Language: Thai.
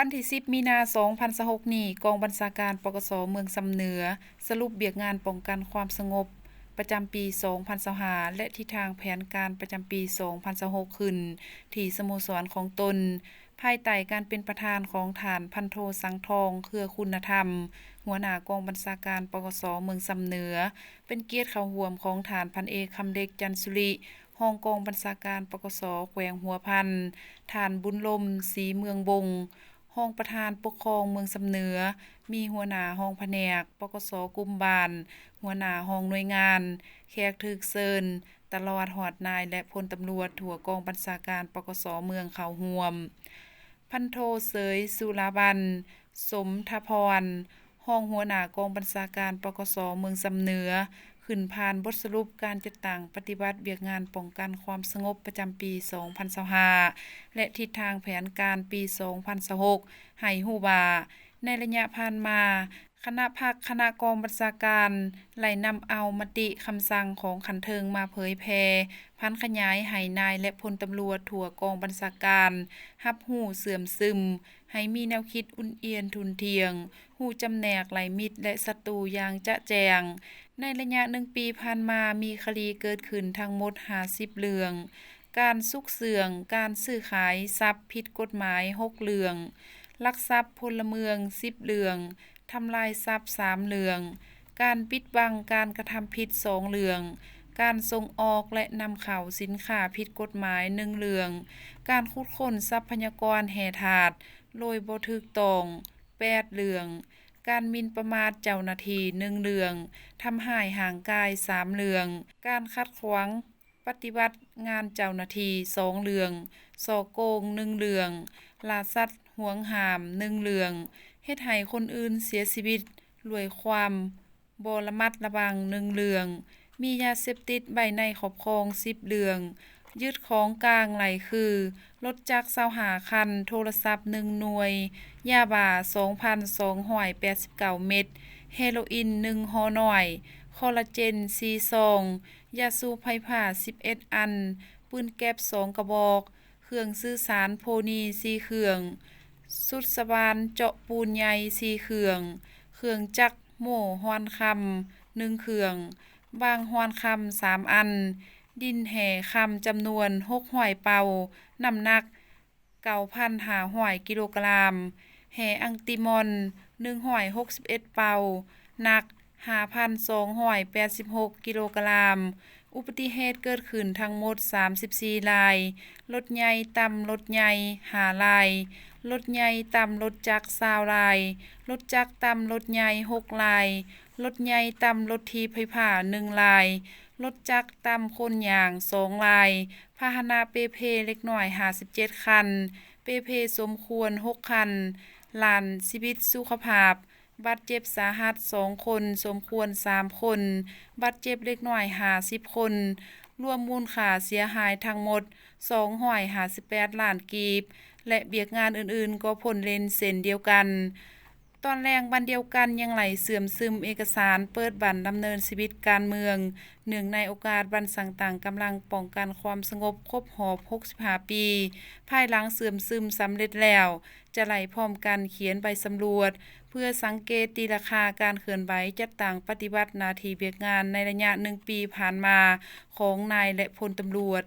วันที่10 มีนาคม 2026นี้กองบัญชาการปกสเมืองสำเหนือสรุปเบียกงานป้องกันความสงบประจำปี 2025และทิศทางแผนการประจำปี 2026 ขึ้นที่สโมสรของตนภายใต้การเป็นประธานของฐานพันโทสังทองเครือคุณธรรมหัวหน้ากองบัญชาการปกสเมืองสำเหนือเป็นเกียรติเข้าร่วมของฐานพันเอกคำเล็กจันทร์สุริรองกองบัญชาการปกสแขวงหัวพันฐานบุญลมศรีเมืองบงรองประธานปกครองเมืองสำเหนือมีหัวหน้าห้องแผนกปกสกุมบานหัวหน้าห้องหน่วยงานแขกถึกเชิญตลอดหอดนายและพลตำรวจทั่วกองบัญชาการปกสเมืองเข้าร่วมพันโทเสยสุราบันสมทพรรองหัวหน้ากองบัญชาการปกสเมืองสำเหนือขึ้นผ่านบทสรุปการจัดตั้งปฏิบัติเวียกงานป้องกันความสงบประจำปี 2025และทิศทางแผนการปี 2026ให้ฮู้ว่าในระยะผ่านมาคณะคณะกองบัญชาการไหลนำเอามติคำสั่งของขันเทิงมาเผยแพร่พันขยายให้นายและพลตำรวจทั่วกองบัญชาการรับรู้เสื่อมซึมให้มีแนวคิดอุ่นเอียนทุนเทียงรู้จำแนกไหลมิตรและศัตรูอย่างจะแจงในระยะ1 ปีผ่านมามีคดีเกิดขึ้นทั้งหมด50เรื่องการซุกเสื่องการซื้อขายทรัพย์ผิดกฎหมาย6เรื่องลักทรัพย์พลเมือง10เรื่องทำลายทรัพย์3เรื่องการปิดบังการกระทำผิด2เรื่องการส่งออกและนำเข้าสินค้าผิดกฎหมาย1เรื่องการขุดค้นทรัพยากรแห่ถาดโดยบ่ถูกต้อง8เรื่องการหมิ่นประมาทเจ้าหน้าที่1เรื่องทำให้ห่างกาย3เรื่องการขัดขวางปฏิบัติงานเจ้าหน้าที่2เรื่องฉ้อโกง1เรื่องล่าสัตว์หวงหาม1เรื่องเฮ็ดให้คนอื่นเสียชีวิตด้วยความบ่ระมัดระวัง1เรื่องมียาเสพติดไว้ในครอบครอง10เรื่องยึดของกลางหลายคือรถจักร25คันโทรศัพท์1หน่วยยาบ้า 2,289 เม็ดเฮโรอีน1ห่อน้อยคอลลาเจน4ซองยาสูบไฟฟ้า11อันปืนแก๊ป2กระบอกเครื่องสื่อสารโพนี4เครื่องสุดสว่านเจาะปูนใหญ่4เครื่องจักรโม่ฮ้อนคำ1เครื่องบางฮ้อนคำ3อันดินแห่คำจำนวน600เป่าน้ำหนัก 9,500 กิโลกรัมแห่อังติมอน161เป่าหนัก 5,286 กิโลกรัมอุบัติเหตุเกิดขึ้นทั้งหมด34รายรถใหญ่ต่ำรถใหญ่5รายรถใหญ่ต่ำรถจักร20รายรถจักรต่ำรถใหญ่6รายรถใหญ่ต่ำรถถีบไฟฟ้า1รายรถจักรต่ำคนย่าง2รายพาหนะเปเพเล็กน้อย57คันเปเพสมควร6คันล้านชีวิตสุขภาพบาดเจ็บสาหัส2คนสมควร3คนบาดเจ็บเล็กน้อย50คนรวมมูลค่าเสียหายทั้งหมด258ล้านกีบและเบียกงานอื่นๆก็พ้นเลนเส้นเดียวกันตอนแรงวันเดียวกันยังไหลเสื่อมซึมเอกสารเปิดบัตรดำเนินชีวิตการเมืองเนื่องในโอกาสวันต่างๆกำลังป้องกันความสงบครบรอบ65ปีภายหลังเสื่อมซึมสำเร็จแล้วจะไหลพร้อมกันเขียนใบสำรวจเพื่อสังเกตตีราคาการเคลื่อนไหวจัดตั้งปฏิบัติหน้าที่เวียกงานในระยะ1 ปีผ่านมาของนายและพลตำรวจ